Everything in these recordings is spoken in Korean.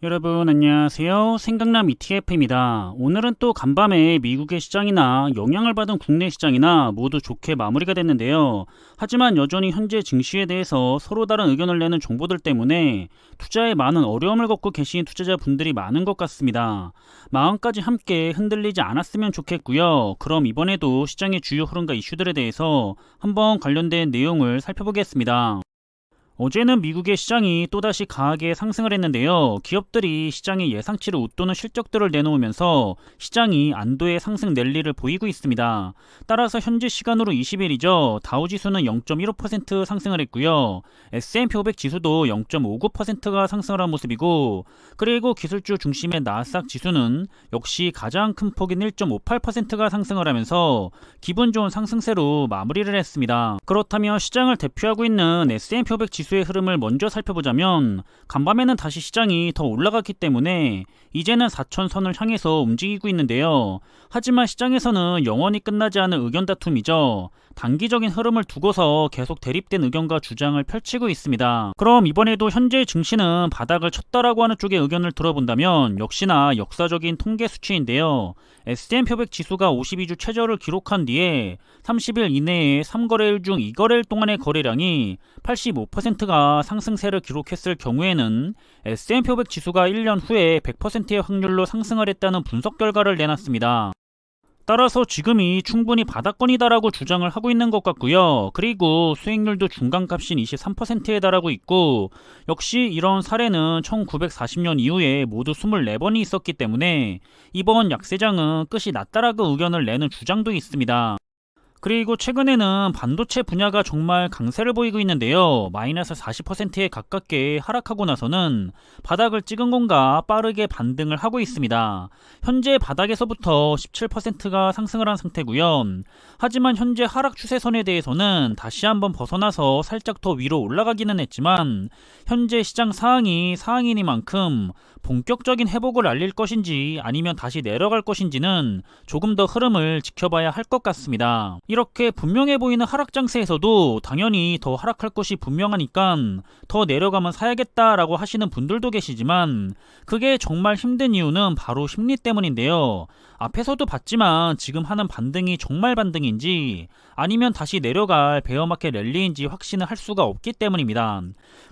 여러분 안녕하세요. 생강남 ETF입니다. 오늘은 또 간밤에 미국의 시장이나 영향을 받은 국내 시장이나 모두 좋게 마무리가 됐는데요. 하지만 여전히 현재 증시에 대해서 서로 다른 의견을 내는 정보들 때문에 투자에 많은 어려움을 겪고 계신 투자자분들이 많은 것 같습니다. 마음까지 함께 흔들리지 않았으면 좋겠고요. 그럼 이번에도 시장의 주요 흐름과 이슈들에 대해서 한번 관련된 내용을 살펴보겠습니다. 어제는 미국의 시장이 또다시 강하게 상승을 했는데요. 기업들이 시장의 예상치를 웃도는 실적들을 내놓으면서 시장이 안도의 상승 랠리를 보이고 있습니다. 따라서 현재 시간으로 20일이죠. 다우지수는 0.15% 상승을 했고요. S&P 500 지수도 0.59%가 상승을 한 모습이고, 그리고 기술주 중심의 나스닥 지수는 역시 가장 큰 폭인 1.58%가 상승을 하면서 기분 좋은 상승세로 마무리를 했습니다. 그렇다면 시장을 대표하고 있는 S&P 500 지수의 흐름을 먼저 살펴보자면, 간밤에는 다시 시장이 더 올라갔기 때문에 이제는 4천선을 향해서 움직이고 있는데요. 하지만 시장에서는 영원히 끝나지 않은 의견 다툼이죠. 단기적인 흐름을 두고서 계속 대립된 의견과 주장을 펼치고 있습니다. 그럼 이번에도 현재 증시는 바닥을 쳤다라고 하는 쪽의 의견을 들어본다면 역시나 역사적인 통계 수치인데요. S&P 500 지수가 52주 최저를 기록한 뒤에 30일 이내에 3거래일 중 2거래일 동안의 거래량이 85%가 상승세를 기록했을 경우에는 S&P 500 지수가 1년 후에 100%의 확률로 상승을 했다는 분석 결과를 내놨습니다. 따라서 지금이 충분히 바닥권이다라고 주장을 하고 있는 것 같고요. 그리고 수익률도 중간값인 23%에 달하고 있고, 역시 이런 사례는 1940년 이후에 모두 24번이 있었기 때문에 이번 약세장은 끝이 났다라고 의견을 내는 주장도 있습니다. 그리고 최근에는 반도체 분야가 정말 강세를 보이고 있는데요. 마이너스 40%에 가깝게 하락하고 나서는 바닥을 찍은 건가 빠르게 반등을 하고 있습니다. 현재 바닥에서부터 17%가 상승을 한 상태고요. 하지만 현재 하락 추세선에 대해서는 다시 한번 벗어나서 살짝 더 위로 올라가기는 했지만, 현재 시장 상황이니만큼 본격적인 회복을 알릴 것인지 아니면 다시 내려갈 것인지는 조금 더 흐름을 지켜봐야 할 것 같습니다. 이렇게 분명해 보이는 하락 장세에서도 당연히 더 하락할 것이 분명하니까 더 내려가면 사야겠다라고 하시는 분들도 계시지만, 그게 정말 힘든 이유는 바로 심리 때문인데요. 앞에서도 봤지만 지금 하는 반등이 정말 반등인지 아니면 다시 내려갈 베어마켓 랠리인지 확신을 할 수가 없기 때문입니다.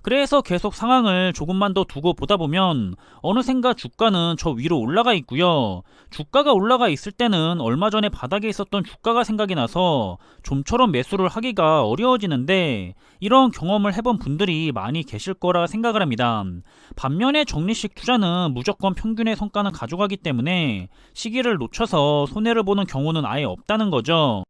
그래서 계속 상황을 조금만 더 두고 보다 보면 어느샌가 주가는 저 위로 올라가 있고요. 주가가 올라가 있을 때는 얼마 전에 바닥에 있었던 주가가 생각이 나서 좀처럼 매수를 하기가 어려워지는데, 이런 경험을 해본 분들이 많이 계실 거라 생각을 합니다. 반면에 적리식 투자는 무조건 평균의 성과는 가져가기 때문에 시기를 놓쳐서 손해를 보는 경우는 아예 없다는 거죠.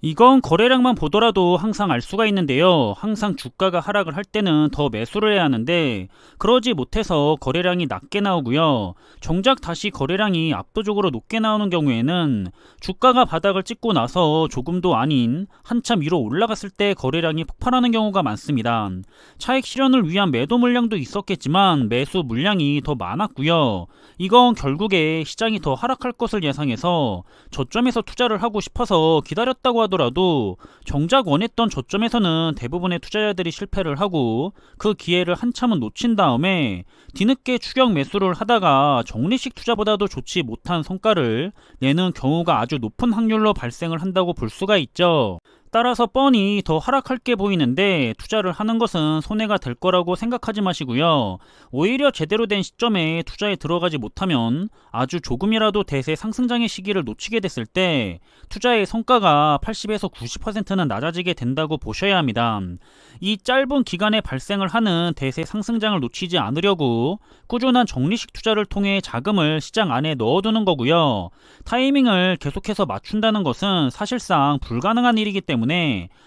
이건 거래량만 보더라도 항상 알 수가 있는데요. 항상 주가가 하락을 할 때는 더 매수를 해야 하는데, 그러지 못해서 거래량이 낮게 나오고요. 정작 다시 거래량이 압도적으로 높게 나오는 경우에는 주가가 바닥을 찍고 나서 조금도 아닌 한참 위로 올라갔을 때 거래량이 폭발하는 경우가 많습니다. 차익 실현을 위한 매도 물량도 있었겠지만 매수 물량이 더 많았고요. 이건 결국에 시장이 더 하락할 것을 예상해서 저점에서 투자를 하고 싶어서 기다렸다고 하더라도 정작 원했던 저점에서는 대부분의 투자자들이 실패를 하고 그 기회를 한참은 놓친 다음에 뒤늦게 추격 매수를 하다가 적리식 투자보다도 좋지 못한 성과를 내는 경우가 아주 높은 확률로 발생을 한다고 볼 수가 있죠. 따라서 뻔히 더 하락할 게 보이는데 투자를 하는 것은 손해가 될 거라고 생각하지 마시고요. 오히려 제대로 된 시점에 투자에 들어가지 못하면 아주 조금이라도 대세 상승장의 시기를 놓치게 됐을 때 투자의 성과가 80에서 90%는 낮아지게 된다고 보셔야 합니다. 이 짧은 기간에 발생을 하는 대세 상승장을 놓치지 않으려고 꾸준한 적리식 투자를 통해 자금을 시장 안에 넣어두는 거고요. 타이밍을 계속해서 맞춘다는 것은 사실상 불가능한 일이기 때문에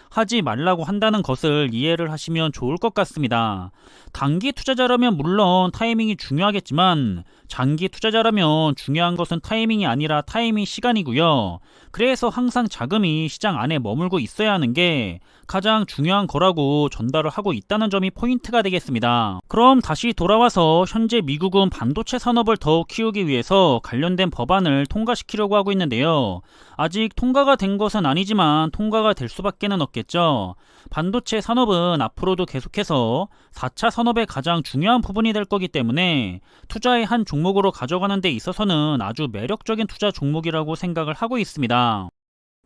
하지 말라고 한다는 것을 이해를 하시면 좋을 것 같습니다. 단기 투자자라면 물론 타이밍이 중요하겠지만, 장기 투자자라면 중요한 것은 타이밍이 아니라 타이밍 시간이고요. 그래서 항상 자금이 시장 안에 머물고 있어야 하는 게 가장 중요한 거라고 전달을 하고 있다는 점이 포인트가 되겠습니다. 그럼 다시 돌아와서 현재 미국은 반도체 산업을 더욱 키우기 위해서 관련된 법안을 통과시키려고 하고 있는데요. 아직 통과가 된 것은 아니지만 통과가 될 수밖에는 없겠죠. 반도체 산업은 앞으로도 계속해서 4차 산업의 가장 중요한 부분이 될 거기 때문에 투자의 한 종목으로 가져가는 데 있어서는 아주 매력적인 투자 종목이라고 생각을 하고 있습니다.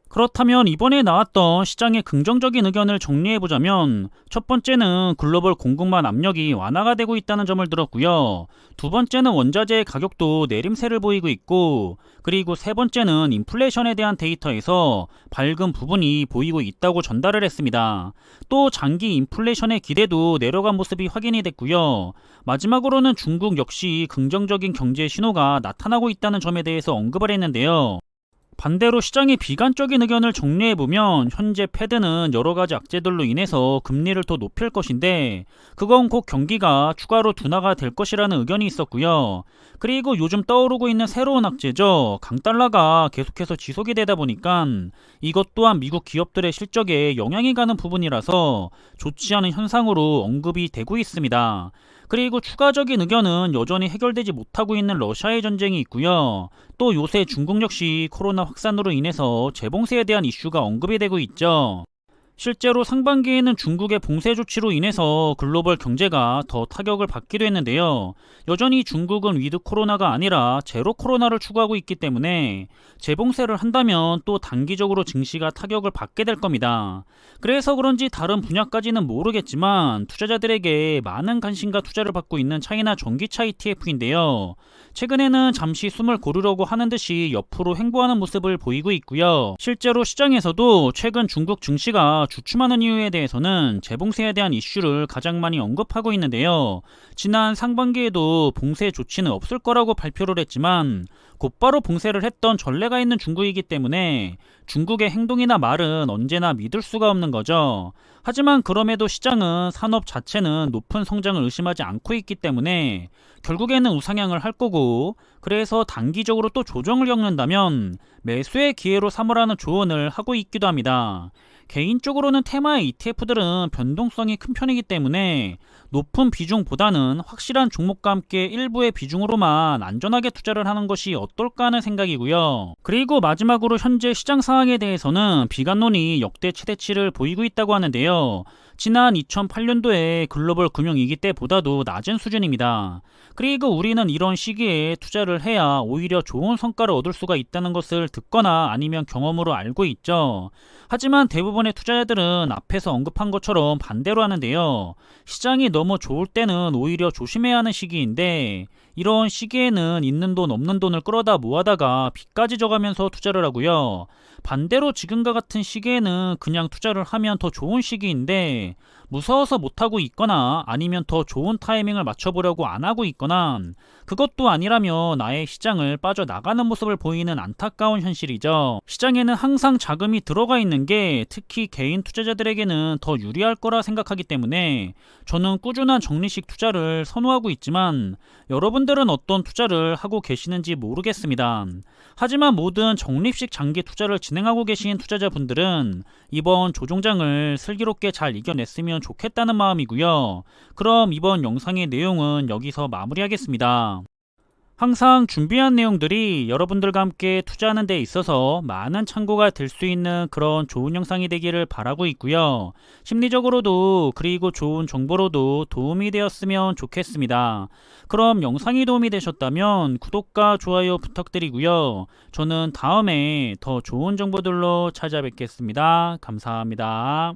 그렇다면 이번에 나왔던 시장의 긍정적인 의견을 정리해보자면, 첫 번째는 글로벌 공급망 압력이 완화가 되고 있다는 점을 들었고요. 두 번째는 원자재의 가격도 내림세를 보이고 있고, 그리고 세 번째는 인플레이션에 대한 데이터에서 밝은 부분이 보이고 있다고 전달을 했습니다. 또 장기 인플레이션의 기대도 내려간 모습이 확인이 됐고요. 마지막으로는 중국 역시 긍정적인 경제 신호가 나타나고 있다는 점에 대해서 언급을 했는데요. 반대로 시장의 비관적인 의견을 정리해보면, 현재 패드는 여러가지 악재들로 인해서 금리를 더 높일 것인데 그건 곧 경기가 추가로 둔화가 될 것이라는 의견이 있었고요. 그리고 요즘 떠오르고 있는 새로운 악재죠. 강달러가 계속해서 지속이 되다 보니까 이것 또한 미국 기업들의 실적에 영향이 가는 부분이라서 좋지 않은 현상으로 언급이 되고 있습니다. 그리고 추가적인 의견은 여전히 해결되지 못하고 있는 러시아의 전쟁이 있고요. 또 요새 중국 역시 코로나 확산으로 인해서 재봉쇄에 대한 이슈가 언급이 되고 있죠. 실제로 상반기에는 중국의 봉쇄 조치로 인해서 글로벌 경제가 더 타격을 받기도 했는데요. 여전히 중국은 위드 코로나가 아니라 제로 코로나를 추구하고 있기 때문에 재봉쇄를 한다면 또 단기적으로 증시가 타격을 받게 될 겁니다. 그래서 그런지 다른 분야까지는 모르겠지만 투자자들에게 많은 관심과 투자를 받고 있는 차이나 전기차 ETF인데요. 최근에는 잠시 숨을 고르려고 하는 듯이 옆으로 횡보하는 모습을 보이고 있고요. 실제로 시장에서도 최근 중국 증시가 주춤하는 이유에 대해서는 재봉쇄에 대한 이슈를 가장 많이 언급하고 있는데요. 지난 상반기에도 봉쇄 조치는 없을 거라고 발표를 했지만 곧바로 봉쇄를 했던 전례가 있는 중국이기 때문에 중국의 행동이나 말은 언제나 믿을 수가 없는 거죠. 하지만 그럼에도 시장은 산업 자체는 높은 성장을 의심하지 않고 있기 때문에 결국에는 우상향을 할 거고, 그래서 단기적으로 또 조정을 겪는다면 매수의 기회로 삼으라는 조언을 하고 있기도 합니다. 개인적으로는 테마의 ETF들은 변동성이 큰 편이기 때문에 높은 비중보다는 확실한 종목과 함께 일부의 비중으로만 안전하게 투자를 하는 것이 어떨까 하는 생각이고요. 그리고 마지막으로 현재 시장 상황에 대해서는 비관론이 역대 최대치를 보이고 있다고 하는데요. 지난 2008년도에 글로벌 금융위기 때보다도 낮은 수준입니다. 그리고 우리는 이런 시기에 투자를 해야 오히려 좋은 성과를 얻을 수가 있다는 것을 듣거나 아니면 경험으로 알고 있죠. 하지만 대부분의 투자자들은 앞에서 언급한 것처럼 반대로 하는데요. 시장이 너무 좋을 때는 오히려 조심해야 하는 시기인데, 이런 시기에는 있는 돈 없는 돈을 끌어다 모아다가 빚까지 져가면서 투자를 하고요. 반대로 지금과 같은 시기에는 그냥 투자를 하면 더 좋은 시기인데 무서워서 못하고 있거나 아니면 더 좋은 타이밍을 맞춰보려고 안 하고 있거나, 그것도 아니라면 아예 시장을 빠져나가는 모습을 보이는 안타까운 현실이죠. 시장에는 항상 자금이 들어가 있는 게 특히 개인 투자자들에게는 더 유리할 거라 생각하기 때문에 저는 꾸준한 적리식 투자를 선호하고 있지만 여러분들은 어떤 투자를 하고 계시는지 모르겠습니다. 하지만 모든 적립식 장기 투자를 진행하고 계신 투자자분들은 이번 조종장을 슬기롭게 잘 이겨냈으면 좋겠다는 마음이고요. 그럼 이번 영상의 내용은 여기서 마무리하겠습니다. 항상 준비한 내용들이 여러분들과 함께 투자하는 데 있어서 많은 참고가 될 수 있는 그런 좋은 영상이 되기를 바라고 있고요. 심리적으로도 그리고 좋은 정보로도 도움이 되었으면 좋겠습니다. 그럼 영상이 도움이 되셨다면 구독과 좋아요 부탁드리고요. 저는 다음에 더 좋은 정보들로 찾아뵙겠습니다. 감사합니다.